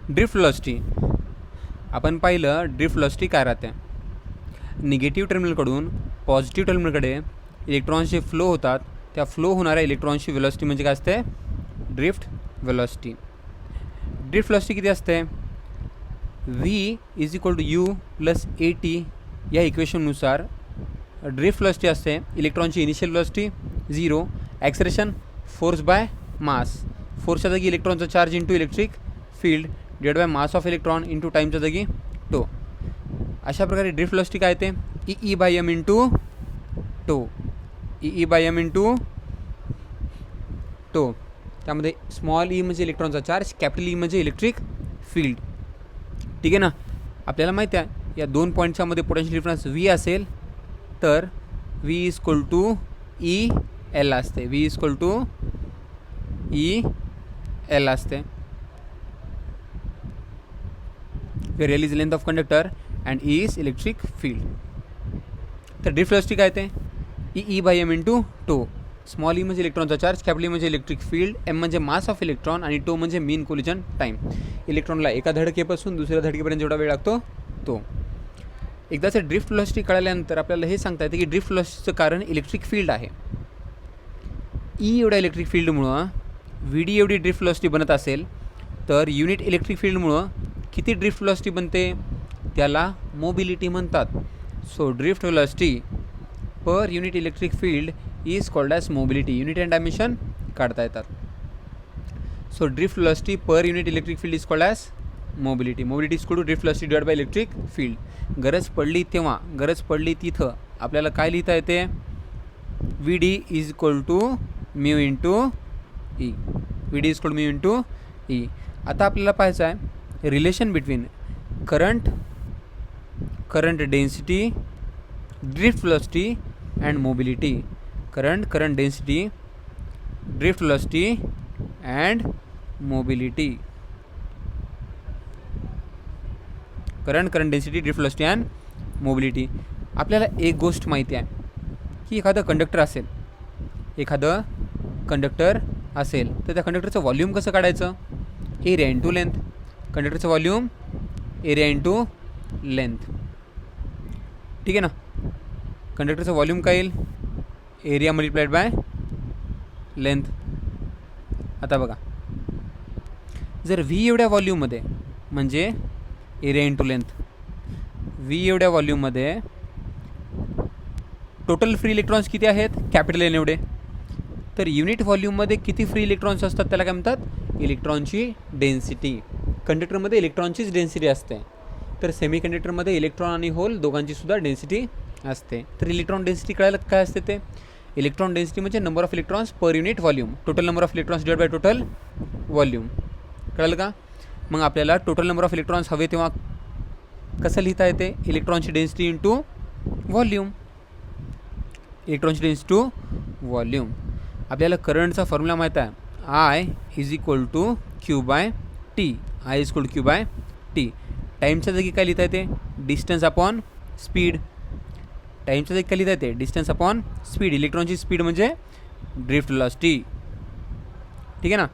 Drift velocity आपण पाहिलं drift velocity काय राहते. निगेटिव्ह टर्मिनलकडून पॉझिटिव्ह टर्मिनलकडे इलेक्ट्रॉन्स जे फ्लो होतात त्या फ्लो होणाऱ्या इलेक्ट्रॉन्सची व्हेलॉसिटी म्हणजे काय असते, ड्रिफ्ट व्हेलॉसिटी. ड्रिफ्ट व्हेलॉसिटी किती असते, V is equal to u plus a t या इक्वेशननुसार ड्रिफ्ट व्हेलॉसिटी असते इलेक्ट्रॉनची initial velocity 0, acceleration force by mass, फोर्सच्या जागी इलेक्ट्रॉनचा charge into electric field divide by mass of electron into टाईमच्या जागी टो. अशा प्रकारे ड्रिफ्ट व्हेलॉसिटी काय येते, E by m into tau, E by m into tau. त्यामध्ये स्मॉल ई म्हणजे इलेक्ट्रॉनचा चार्ज, कॅपिटल ई म्हणजे इलेक्ट्रिक फील्ड. ठीक आहे ना. आपल्याला माहिती आहे या दोन पॉईंटच्या मध्ये पोटेन्शियल डिफरन्स व्ही असेल तर V is equal to E L असते, V is equal to E L असते. Where L is length of conductor and E is electric field. तर ड्रिफ्ट व्हेलॉसिटी काय येते, E by m into tau. Small e म्हणजे इलेक्ट्रॉनचा charge, capital E म्हणजे electric field, m म्हणजे mass of electron आणि टो म्हणजे मीन कोलिजन टाईम. इलेक्ट्रॉनला एका धडकेपासून दुसऱ्या धडकेपर्यंत जेवढा वेळ लागतो तो. एकदाचं ड्रिफ्ट व्हेलॉसिटी कळाल्यानंतर आपल्याला हे सांगता येते की ड्रिफ्ट व्हेलॉसिटीचं कारण इलेक्ट्रिक फील्ड आहे. ई एवढ्या इलेक्ट्रिक फील्डमुळं व्ही डी एवढी ड्रिफ्ट व्हेलॉसिटी बनत असेल तर युनिट इलेक्ट्रिक फील्डमुळं किती ड्रिफ्ट व्हेलॉसिटी बनते, त्याला मोबिलिटी म्हणतात. So drift velocity per unit electric field is called as mobility. Unit and dimension काढता येतात. So drift velocity per unit electric field is called as mobility. Mobility is equal to drift velocity divide by electric field. गरज पडली तेव्हा, गरज पडली तिथं आपल्याला काय लिहिता येते, V D is equal to mu into E, V D is equal to mu into E. आता आपल्याला पाहायचं आहे relation between current density, drift velocity and mobility. Current density, drift velocity and mobility. Current density, drift velocity and mobility. आपल्याला एक गोष्ट माहिती आहे की एखादं कंडक्टर असेल तर त्या कंडक्टरचं व्हॉल्यूम कसं काढायचं, एरिया इंटू लेंथ. कंडक्टरचं व्हॉल्यूम एरिया इंटू लेंथ. ठीक आहे ना. कंडक्टरचं व्हॉल्यूम काय येईल, एरिया मल्टिप्लाइड बाय लेंथ. आता बघा जर व्ही एवढ्या व्हॉल्यूममध्ये म्हणजे एरिया इंटू लेंथ, व्ही एवढ्या व्हॉल्यूममध्ये टोटल फ्री इलेक्ट्रॉन्स किती आहेत, कॅपिटल एन एवढे. तर युनिट व्हॉल्यूममध्ये किती फ्री इलेक्ट्रॉन्स असतात त्याला काय म्हणतात, इलेक्ट्रॉनची डेन्सिटी. कंडक्टरमध्ये इलेक्ट्रॉनचीच डेन्सिटी असते. तर सेमी कंडक्टरमध्ये इलेक्ट्रॉन आणि होल दोघांची सुद्धा डेन्सिटी असते. तर इलेक्ट्रॉन डेन्सिटी कळायला काय असते, ते इलेक्ट्रॉन डेन्सिटी म्हणजे number of electrons per unit volume. Total number of electrons divide by total volume. कळलं का. मग आपल्याला टोटल नंबर ऑफ इलेक्ट्रॉन्स हवे तेव्हा कसं लिहिता येते, इलेक्ट्रॉनची डेन्सिटी इंटू व्हॉल्यूम. इलेक्ट्रॉनची डेन्सिटी टू व्हॉल्यूम. आपल्याला करंटचा फॉर्म्युला माहीत आहे, I is equal to Q by T. I is equal to Q by T. टाईमच्या जागी काय लिहिता येते, डिस्टन्स अपॉन स्पीड. टाईमच्या जागी काय लिहिता येते, डिस्टन्स अपॉन स्पीड. इलेक्ट्रॉनची स्पीड म्हणजे ड्रिफ्ट व्हेलॉसिटी. ठीक आहे ना.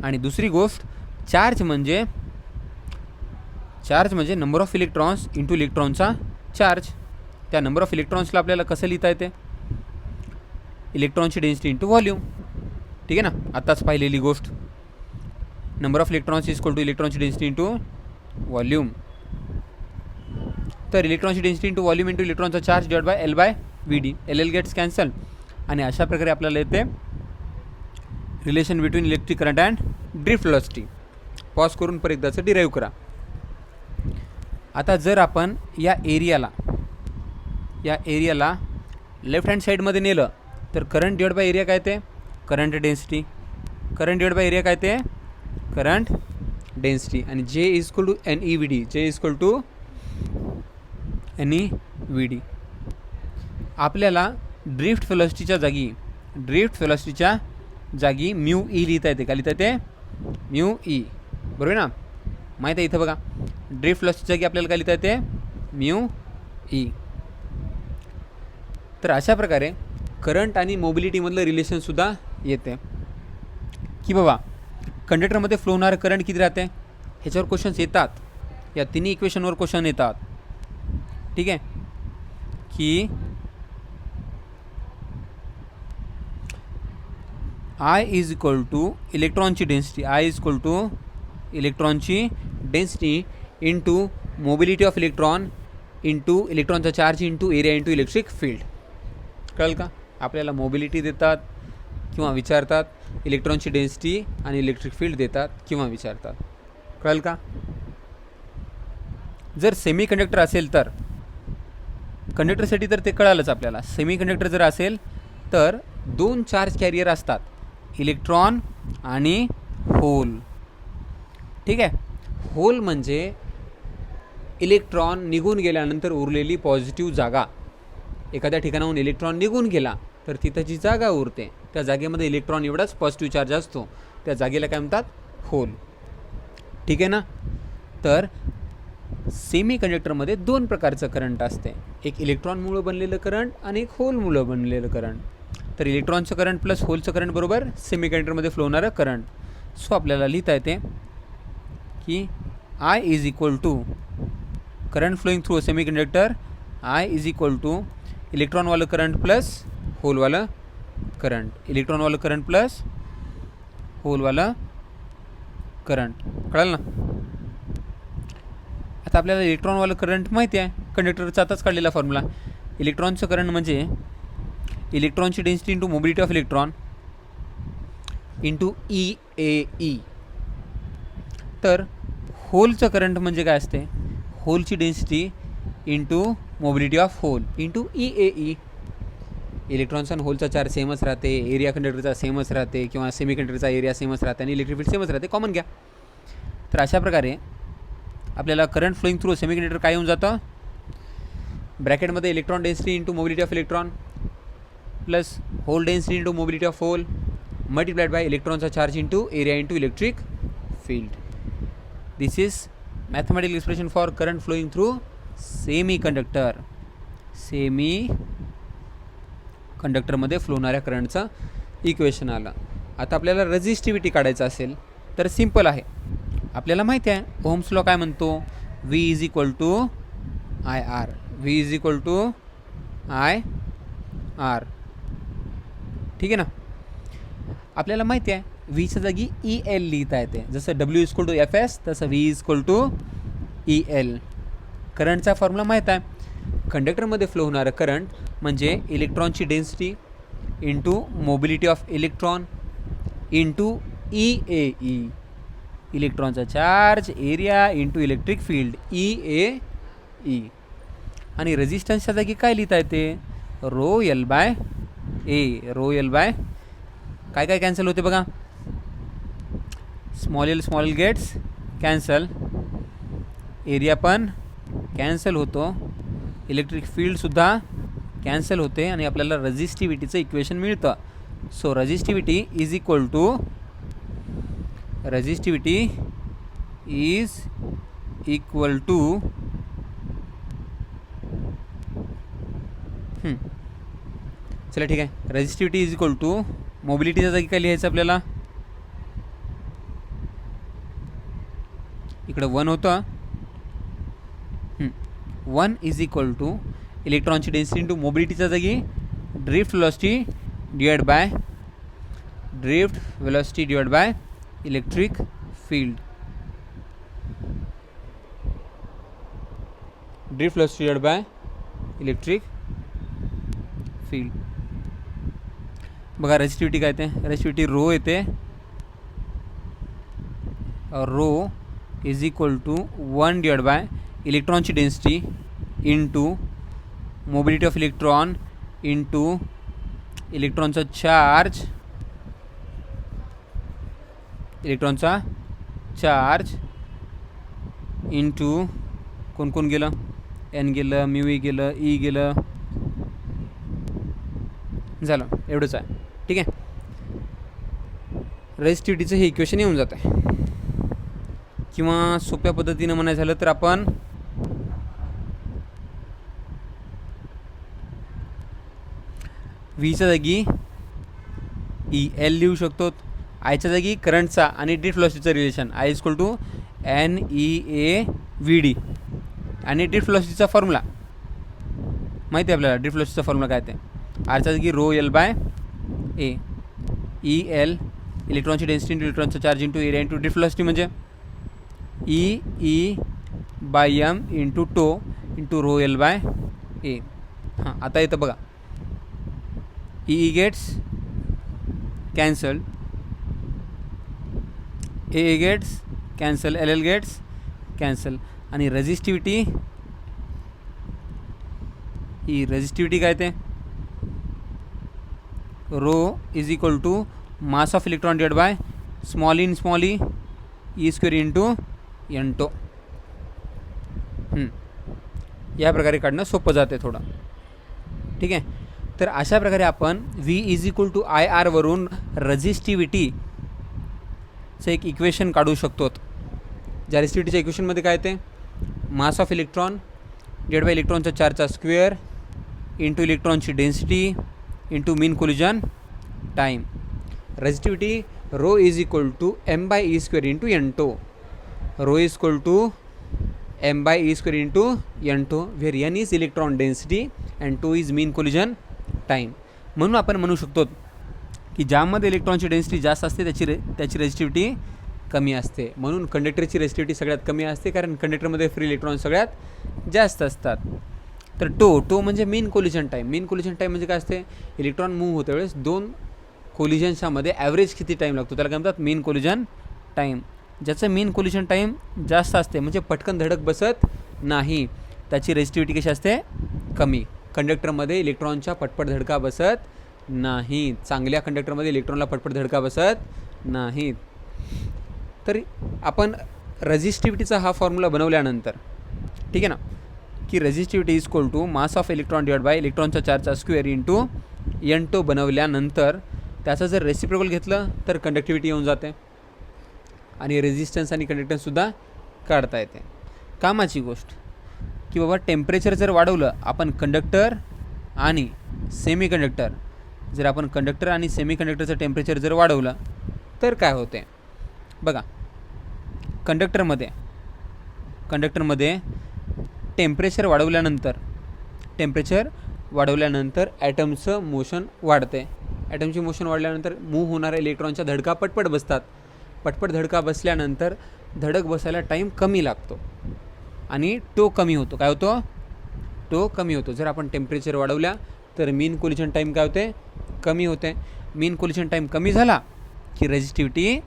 आणि दुसरी गोष्ट चार्ज म्हणजे नंबर ऑफ इलेक्ट्रॉन्स इंटू इलेक्ट्रॉनचा चार्ज. त्या नंबर ऑफ इलेक्ट्रॉन्सला आपल्याला कसं लिहिता येते, इलेक्ट्रॉनची डेन्सिटी इंटू व्हॉल्यूम. ठीक आहे ना. आत्ताच पाहिलेली गोष्ट, number of electrons is equal to इलेक्ट्रॉनची डेन्सिटी इंटू व्हॉल्यूम. तर इलेक्ट्रॉनची डेन्सिटी इंटू व्हॉल्यूम इंटू इलेक्ट्रॉनचा charge divide by L by V D. L gets cancel. आणि अशा प्रकारे आपल्याला येते relation between electric current and drift velocity. Pause करून परत एकदाचं डिराईव्ह करा. आता जर आपण या एरियाला लेफ्ट हँड साईडमध्ये नेलं तर करंट डिवाइड बाय एरिया काय ते, current density. Current divide by area काय ते, करंट डेन्सिटी. आणि J is equal to n e V d. J is equal to n e V d. आपल्याला ड्रिफ्ट व्हेलॉसिटीच्या जागी म्यू ई लिहिता येते. काय लिहिता येते, म्यू ई. बरोबर ना. माहीत आहे इथं बघा, ड्रिफ्ट व्हेलॉसिटीच्या जागी आपल्याला काय लिहिता येते, म्यू ई. तर अशा प्रकारे करंट आणि मोबिलिटीमधलं रिलेशनसुद्धा येते की बाबा कंडक्टरमध्ये फ्लो होणारं करंट किती राहते, ह्याच्यावर क्वेश्चन्स येतात, या तिन्ही इक्वेशनवर क्वेश्चन येतात. ठीक आहे, की I इज इक्वल टू इलेक्ट्रॉनची density, I is equal to इलेक्ट्रॉनची density into mobility of electron into इलेक्ट्रॉनचा charge into area into electric field. कळलं का? आपल्याला मोबिलिटी देतात किंवा विचारतात, इलेक्ट्रॉनची डेन्सिटी आणि इलेक्ट्रिक फील्ड देतात किंवा विचारतात. कळलं का? जर सेमी कंडक्टर असेल तर, कंडक्टरसाठी तर ते कळालंच आपल्याला. सेमी कंडक्टर जर असेल तर 2 चार्ज कॅरियर असतात, इलेक्ट्रॉन आणि होल. ठीक आहे, होल म्हणजे इलेक्ट्रॉन निघून गेल्यानंतर उरलेली पॉझिटिव्ह जागा. एखाद्या ठिकाणाहून इलेक्ट्रॉन निघून गेला तर तिथं जी जागा उरते त्या जागेमध्ये इलेक्ट्रॉन एवढाच पॉझिटिव्ह चार्ज असतो, त्या जागेला काय म्हणतात? होल. ठीक आहे ना? तर सेमी कंडक्टरमध्ये 2 प्रकारचं करंट असते, एक इलेक्ट्रॉनमुळं बनलेलं करंट आणि एक होलमुळं बनलेलं करंट. तर इलेक्ट्रॉनचं करंट प्लस होलचं करंट बरोबर सेमी कंडक्टरमध्ये फ्लो होणारं करंट. सो आपल्याला लिहिता येते की I is equal to current flowing through a semi conductor, I is equal to इलेक्ट्रॉनवालं करंट प्लस होलवालं करंट, इलेक्ट्रॉनवालं करंट प्लस होलवालं करंट. कळलं ना? आता आपल्याला इलेक्ट्रॉनवालं करंट माहिती आहे, कंडक्टरचा आताच काढलेला फॉर्म्युला. इलेक्ट्रॉनचं करंट म्हणजे इलेक्ट्रॉनची density into mobility of electron into EAE. तर होलचं करंट म्हणजे काय असते? होलची density into mobility of hole into EAE. इलेक्ट्रॉनचा आणि होलचा चार्ज सेमच राहते, एरिया कंडक्टरचा सेमच राहते किंवा सेमी कंडक्टरचा एरिया सेमच राहते आणि इलेक्ट्रिक फील्ड सेमच राहते, कॉमन घ्या. तर अशा प्रकारे आपल्याला current flowing through semi conductor काय येऊन जातं? ब्रॅकेटमध्ये electron density into mobility of electron plus hole density into mobility of hole multiplied by इलेक्ट्रॉनचा charge into area into electric field. This is mathematical expression for current flowing through semi conductor. Semi कंडक्टरमध्ये flow होणाऱ्या करंटचं equation आलं. आता आपल्याला resistivity काढायचं असेल तर सिम्पल आहे. आपल्याला माहिती आहे ओहम्स लॉ काय म्हणतो? V is equal to IR. V is equal to IR. ठीक आहे ना? आपल्याला माहिती आहे Vच्या जागी EL लिहिता येते. जसं W is equal to FS तसं V is equal to EL. करंटचा फॉर्म्युला माहीत आहे. कंडक्टरमध्ये फ्लो होणारं करंट म्हणजे इलेक्ट्रॉनची density into mobility of electron into EAE. इलेक्ट्रॉनचा charge area into electric field EAE. आणि रेजिस्टन्सच्या जागी काय लिहिता येते? Rho L by A. Rho L by काय काय कॅन्सल होते बघा? Small L gets cancel, area पण कॅन्सल होतो, इलेक्ट्रिक फील्डसुद्धा कॅन्सल होते आणि आपल्याला रेझिस्टिव्हिटीचं इक्वेशन मिळतं. So resistivity is equal to चला ठीक आहे, रेझिस्टिव्हिटी इज इक्वल टू मोबिलिटीच्या जागी काय लिहायचं आपल्याला? इकडं 1 होतं. 1 इज इक्वल टू इलेक्ट्रॉनची डेन्सिटी इंटू मोबिलिटीच्या जागी drift velocity divide by electric field. Drift velocity divide by electric field. बघा रेझिस्टिव्हिटी काय येते? रेझिस्टिव्हिटी रो येते. Rho is equal to 1 divide by इलेक्ट्रॉनची density into mobility of electron into इलेक्ट्रॉनचा charge, into कोण गेलं? N गेलं, म्यू ई गेलं, ई गेलं, झालं. एवढंच आहे. ठीक आहे, रेझिस्टिव्हिटीचं हे इक्वेशन येऊन जातं आहे. किंवा सोप्या पद्धतीनं म्हणायचं झालं तर आपण Vच्या जागी EL लिहू शकतो. आयच्या जागी करंटचा आणि ड्रिफ्ट व्हेलॉसिटीचं relation I is equal to NeAVD. आणि ड्रिफ्ट व्हेलॉसिटीचा फॉर्म्युला माहिती आहे आपल्याला. ड्रिफ्ट व्हेलॉसिटीचा फॉर्म्युला काय ते आरचा की rho L by A. E L इलेक्ट्रॉनची डेन्सिटी इंटू इलेक्ट्रॉनचा charge into area into drift velocity म्हणजे E by m into tau into rho L by A. हां आता येतं बघा. E gets cancel, A gets cancel, L gets cancel. आणि resistivity, ही resistivity काय ते rho is equal to mass of electron divide by small e e square into n tau. या प्रकारे काढणं सोपं जाते थोडं. ठीक आहे. तर अशा प्रकारे आपण V is equal to I R वरून रेझिस्टिव्हिटीचं एक इक्वेशन काढू शकतो. ज्या रेझिस्टिव्हिटीच्या इक्वेशनमध्ये काय ते mass of electron divide by इलेक्ट्रॉनचा चार्जचा स्क्वेअर इंटू इलेक्ट्रॉनची density into mean collision time. Resistivity rho is equal to m by e square into n tau. Rho is equal to m by e square into n tau where n is electron density and tau is mean collision time. म्हणून आपण म्हणू शकतो की ज्यामध्ये इलेक्ट्रॉनची density जास्त असते त्याची रेझिस्टिव्हिटी कमी असते. म्हणून कंडक्टरची रेझिस्टिव्हिटी सगळ्यात कमी असते कारण कंडक्टरमध्ये फ्री इलेक्ट्रॉन सगळ्यात जास्त असतात. तर टो म्हणजे मीन कोलिजन टाईम. मीन कोलिजन टाईम म्हणजे काय असते इलेक्ट्रॉन मूव्ह होत्या वेळेस दोन कोलिजन्समध्ये ॲव्हरेज किती टाईम लागतो त्याला काय म्हणतात मीन कोलिजन टाईम. ज्याचं मीन कोलिजन टाईम जास्त असते म्हणजे पटकन धडक बसत नाही त्याची रेझिस्टिव्हिटी कशी असते कमी. कंडक्टरमध्ये इलेक्ट्रॉनच्या पटपट धडका बसत नाही. चांगल्या कंडक्टरमध्ये इलेक्ट्रॉनला पटपट धडका बसत नाहीत. तर आपण रेझिस्टिव्हिटीचा हा फॉर्म्युला बनवल्यानंतर ठीक आहे ना की resistivity is equal to mass of electron divide by इलेक्ट्रॉनचा चार्जचा स्क्वेअर इंटू एन टो बनवल्यानंतर त्याचं जर रेसिप्रोकल घेतलं तर कंडक्टिव्हिटी येऊन जाते आणि रेझिस्टन्स आणि कंडक्टन्ससुद्धा काढता येते. कामाची गोष्ट की बाबा टेम्परेचर जर वाढवलं आपण कंडक्टर आणि सेमीकंडक्टर जर आपण कंडक्टर आणि सेमीकंडक्टरचं टेम्परेचर जर वाढवलं तर काय होते बघा. कंडक्टरमध्ये टेम्परेचर वाढवल्यानंतर ॲटमचं मोशन वाढते. ॲटमची मोशन वाढल्यानंतर मूव्ह होणाऱ्या इलेक्ट्रॉनच्या धडका पटपट बसतात. पटपट धडका बसल्यानंतर धडक बसायला टाईम कमी लागतो आणि टो कमी होतो. काय होतो टो कमी होतो. जर आपण टेम्परेचर वाढवल्या तर मीन कोलिजन टाईम काय होते कमी होते. मीन कोलिजन टाईम कमी झाला की रेझिस्टिव्हिटी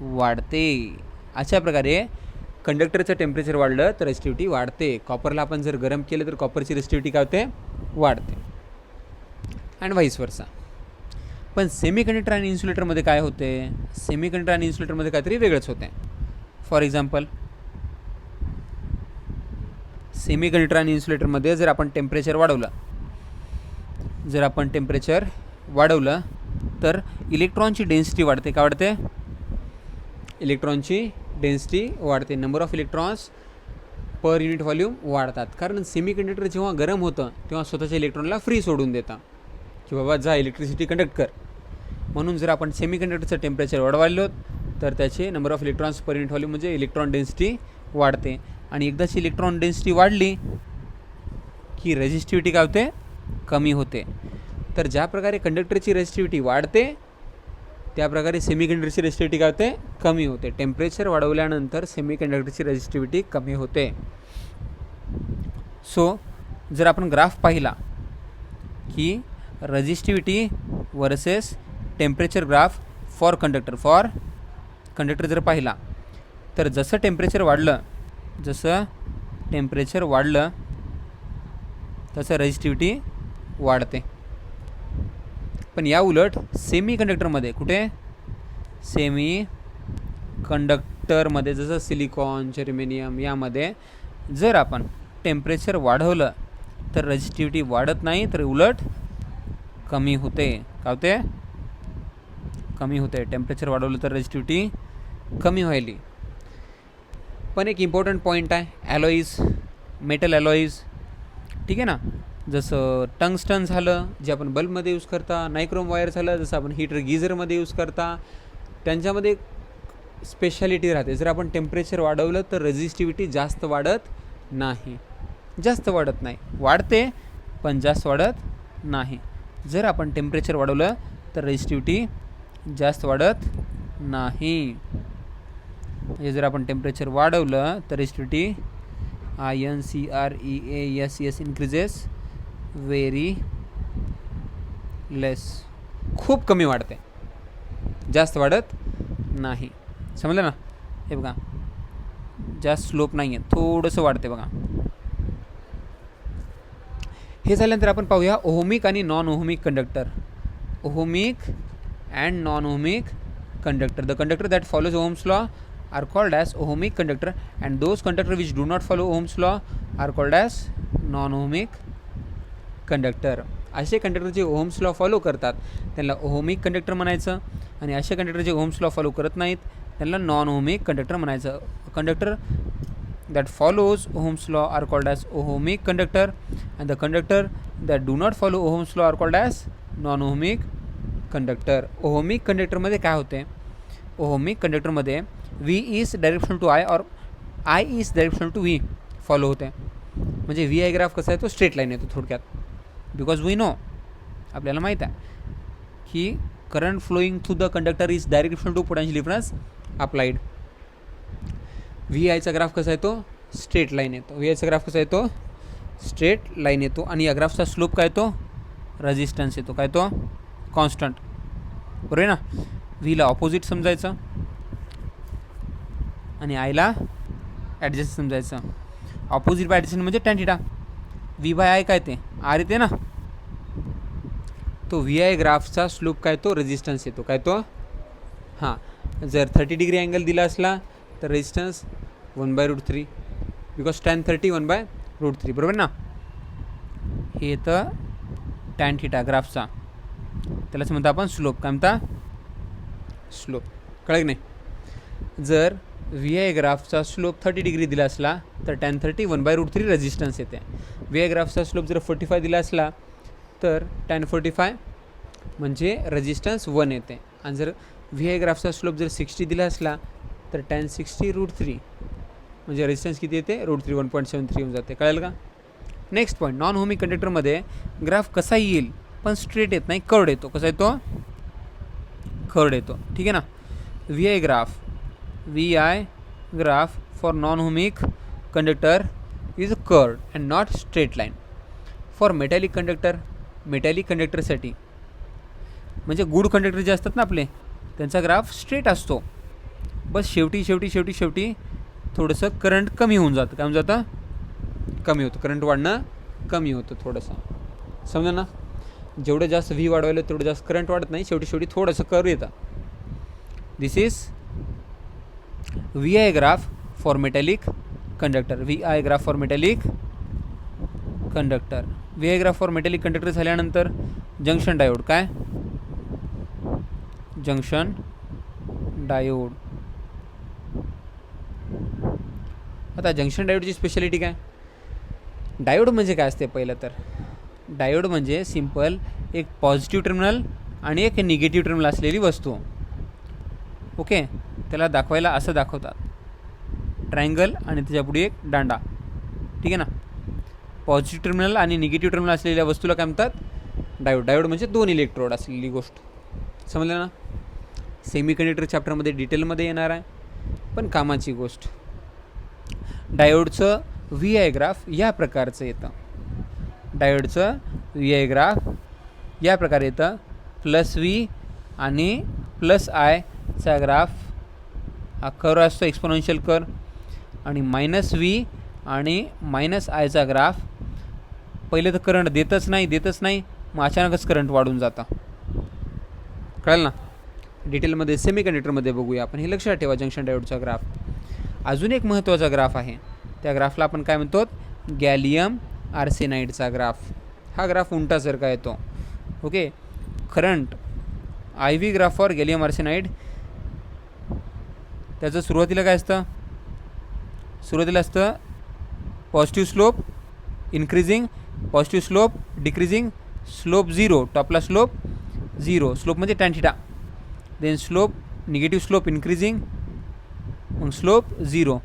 वाढते. अशा प्रकारे कंडक्टरचं टेम्परेचर वाढलं तर रेझिस्टिव्हिटी वाढते. कॉपरला आपण जर गरम केलं तर कॉपरची रेझिस्टिव्हिटी काय होते वाढते अँड व्हाईस वर्सा. पण सेमीकंडक्टर आणि इन्सुलेटरमध्ये काय होते सेमीकंडक्टर आणि इन्सुलेटरमध्ये काहीतरी वेगळंच होते. फॉर एक्झाम्पल सेमीकंडक्टर आणि इन्सुलेटरमध्ये जर आपण टेम्परेचर वाढवलं तर इलेक्ट्रॉनची डेन्सिटी वाढते. काय वाढते इलेक्ट्रॉनची डेन्सिटी वाढते. Number of electrons per unit volume वाढतात. कारण सेमीकंडक्टर जेव्हा गरम होतं तेव्हा स्वतःच्या इलेक्ट्रॉनला फ्री सोडून देतं की बाबा जा इलेक्ट्रिसिटी कंडक्ट कर. म्हणून जर आपण सेमीकंडक्टरचं टेम्परेचर वाढवायलो तर त्याचे number of electrons per unit volume म्हणजे इलेक्ट्रॉन डेन्सिटी वाढते. आणि एकदाची इलेक्ट्रॉन डेन्सिटी वाढली की रेझिस्टिव्हिटी काय होते कमी होते. तर ज्या प्रकारे कंडक्टरची रेझिस्टिव्हिटी वाढते त्या प्रकारे सेमीकंडक्टरची रेझिस्टिव्हिटी काय होते कमी होते. टेम्परेचर वाढवल्यानंतर सेमीकंडक्टरची रेझिस्टिव्हिटी कमी होते. सो जर आपण ग्राफ पाहिला की resistivity versus temperature graph for conductor जर पाहिला तर जसं टेम्परेचर वाढलं तसं रेझिस्टिव्हिटी वाढते. पण या उलट सेमीकंडक्टरमध्ये जसं सिलिकॉन जर्मेनियम यामध्ये जर आपण टेम्परेचर वाढवलं तर रेझिस्टिव्हिटी वाढत नाही तर उलट कमी होते. काय होते कमी होते. टेम्परेचर वाढवलं तर रेझिस्टिव्हिटी कमी व्हायली. पण एक इम्पॉर्टंट पॉईंट आहे मेटल ॲलॉईज ठीक आहे ना. जसं टंगस्टन झालं जे आपण बल्बमध्ये यूज करता, नायक्रोम वायर झालं जसं आपण हीटर गीझरमध्ये यूज करता. त्यांच्यामध्ये स्पेशालिटी राहते. जर आपण टेम्परेचर वाढवलं तर रेझिस्टिव्हिटी जास्त वाढत नाही, जास्त वाढत नाही, वाढते पण जास्त वाढत नाही. जर आपण टेम्परेचर वाढवलं तर रेझिस्टिव्हिटी जास्त वाढत नाही. म्हणजे जर आपण टेम्परेचर वाढवलं तर रेझिस्टिव्हिटी INCREASS इन्क्रीजेस व्हेरी लेस, खूप कमी वाढते, जास्त वाढत नाही. समजलं ना? हे बघा, जास्त स्लोप नाही आहे, थोडंसं वाढते बघा. हे झाल्यानंतर आपण पाहूया ओहमिक आणि non ohmic conductor. Ohmic and non ohmic conductor. The conductor that follows Ohm's law are called as ohmic conductor and those conductor which do not follow Ohm's law are called as non-ohmic conductor. असे conductor जे ohms law follow करतात त्यांना ohmic conductor म्हणायचं आणि असे conductor जे ohms law follow करत नाहीत त्यांना नॉन ओहमिक कंडक्टर म्हणायचं. Conductor that follows Ohm's law are called as ohmic conductor and the conductor that do not follow Ohm's law are called as non-ohmic conductor. Ohmic कंडक्टरमध्ये काय होते? Ohmic कंडक्टरमध्ये V is directional to I और I is directional to V follow होते. म्हणजे VI graph कसा आहे तो स्ट्रेट लाईन येतो थोडक्यात. बिकॉज वी नो, आपल्याला माहीत आहे की current flowing through the conductor is directional to potential difference applied. VIचा ग्राफ कसा येतो? स्ट्रेट लाईन येतो. VIचा ग्राफ कसा येतो? स्ट्रेट लाईन येतो. आणि या ग्राफचा स्लोप काय येतो? रेजिस्टन्स येतो. काय तो? कॉन्स्टंट. बरोबर आहे ना? व्हीला ऑपोजिट समजायचं आणि आयला ॲडजस्ट समजायचं. ऑपोजिट बाय ॲडजस्ट म्हणजे tan theta. V by i काय ते आर येते ना, तो VI ग्राफचा स्लोप काय तो? रेजिस्टन्स येतो. काय तो? हां, जर 30 डिग्री अँगल दिला असला तर रेजिस्टन्स 1/√3 बिकॉज टॅन 30 1/√3. बरोबर ना? हे येतं टॅन थिटा ग्राफचा, त्यालाच म्हणतो आपण स्लोप. काय म्हणता? स्लोप. कळलं की नाही? जर VI ग्राफचा स्लोप 30 डिग्री दिला असला तर टॅन 30 1/√3 रेजिस्टन्स येते. VI ग्राफचा स्लोप जर 45 दिला असला तर टॅन 45 म्हणजे रेजिस्टन्स 1 येते. आणि जर VI ग्राफचा स्लोप जर 60 दिला असला तर टॅन 60√3 म्हणजे रेजिस्टन्स किती येते? √3 1.73 येऊन जाते. कळेल का? नेक्स्ट पॉईंट, नॉन ओहमिक कंडक्टरमध्ये ग्राफ कसा येईल पण स्ट्रेट येत नाही, कर्ड येतो. कसा येतो? कर्ड येतो. ठीक आहे ना? VI graph for non-ohmic conductor is curved and not straight line. For metallic conductorसाठी म्हणजे गुड कंडक्टर जे असतात ना आपले, त्यांचा ग्राफ स्ट्रेट असतो. बस शेवटी थोडंसं करंट कमी होऊन जातं. काय होऊन जातं? कमी होतं. करंट वाढणं कमी होतं थोडंसं. समजा ना? जेवढं जास्त व्ही वाढवलं तेवढं जास्त करंट वाढत नाही. शेवटी थोडंसं कर्व येतं. This is VI graph for metallic conductor. VI graph for metallic conductor. VI graph for metallic conductor झाल्यानंतर जंक्शन डायोड. काय? Junction diode. आता जंक्शन डायोडची स्पेशालिटी काय? डायोड म्हणजे काय असते? पहिलं तर डायोड म्हणजे सिम्पल एक पॉझिटिव्ह टर्मिनल आणि एक निगेटिव्ह टर्मिनल असलेली वस्तू. ओके, त्याला दाखवायला असं दाखवतात, ट्रायंगल आणि त्याच्यापुढे एक दांडा. ठीक आहे ना? पॉझिटिव्ह टर्मिनल आणि निगेटिव्ह टर्मिनल असलेल्या वस्तूला काय म्हणतात? डायोड. डायोड म्हणजे 2 इलेक्ट्रोड असलेली गोष्ट. समजलं ना? सेमी कंडक्टर चॅप्टरमध्ये डिटेलमध्ये येणार आहे, पण कामाची गोष्ट. डायोडचं VI ग्राफ या प्रकारचं येतं. डायोडचं VI ग्राफ या प्रकारे येतं. +V आणि +I चा ग्राफ हा कर्व असतो, एक्सपोनेन्शियल कर्व. आणि -V आणि -I चा ग्राफ पहिले तर करंट देतच नाही, मग अचानकच करंट वाढून जातं. कळलं ना? डिटेलमध्ये सेमी कंडक्टरमध्ये बघूया आपण. हे लक्षात ठेवा जंक्शन डायोडचा ग्राफ. अजून एक महत्त्वाचा ग्राफ आहे, त्या ग्राफला आपण काय म्हणतो? गॅलियम आर्सेनाइडचा ग्राफ. हा ग्राफ उंटासारखा येतो. Okay, current IV graph for gallium arsenide. त्याचं सुरुवातीला काय असतं? सुरुवातीला असतं positive slope increasing, positive slope decreasing, slope 0, टॉपला स्लोप 0, स्लोप म्हणजे tan theta. Then slope negative slope increasing, मग slope 0,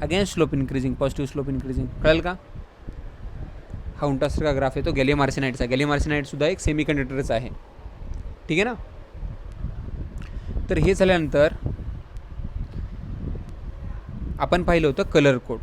again slope increasing, positive slope increasing. कळेल का? हा उंटासारखा ग्राफ आहे तो गॅलियम आर्सेनाइडचा. गॅलियम आर्सेनाइडसुद्धा एक सेमी कंडक्टरच आहे. ठीक आहे ना. तर हे झाल्यानंतर आपण पाहिलं होतं कलर कोड.